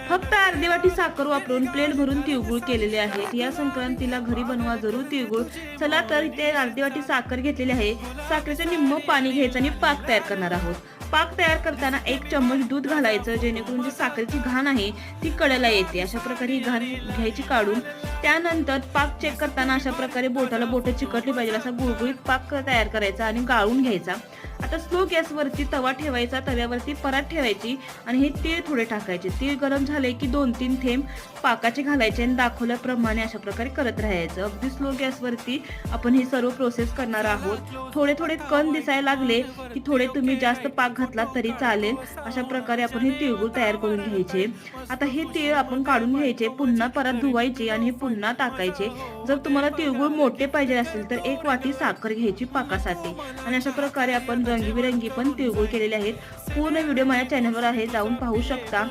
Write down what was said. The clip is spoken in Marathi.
फक्त अर्धी वाटी साखर वापरून प्लेट भरून तिळगुळ केलेले आहेत। या संक्रांतीला घरी बनवा जरूर तिळगुळ। चला तर इथे अर्धी वाटी साखर घेतलेली आहे। साखरेचं निम्म पाणी घ्यायचं आणि पाक तयार करणार आहोत। पाक तयार करताना 1 चम्मच दूध घालायचं, जेणेकरून जी साखरेची घाण आहे ती कडेला येते। अशा प्रकारे ही घाण घ्यायची काढून। त्यानंतर पाक चेक करताना अशा प्रकारे बोट चिकटली पाहिजे असा गुळगुळीत पाक तयार करायचा आणि गाळून घ्यायचा। आता स्लो गॅसवरती तवा ठेवायचा, तव्यावरती परात ठेवायची आणि हे तीळ थोडे टाकायचे। तीळ गरम झाले की 2-3 थेंब पाकाचे घालायचे आणि दाखवल्याप्रमाणे अशा प्रकारे करत राहायचं। अगदी स्लो गॅसवरती आपण ही सर्व प्रोसेस करणार आहोत। थोडे थोडे कण दिसायला लागले की थोडे तुम्ही जास्त पाक घातला तरी चालेल। अशा प्रकारे आपण हे तिळगुळ तयार करून घ्यायचे। आता हे तीळ आपण काढून घ्यायचे, पुन्हा परत धुवायचे आणि हे पुन्हा टाकायचे। जर तुम्हाला तिळगुळ मोठे पाहिजे असेल तर 1 वाटी साखर घ्यायची पाकासाठी। आणि अशा प्रकारे आपण रंगीबिरंगी पण तिळगुळ केलेले आहेत। पूर्ण व्हिडिओ माझ्या चॅनलवर आहे, जाऊन पाहू शकता।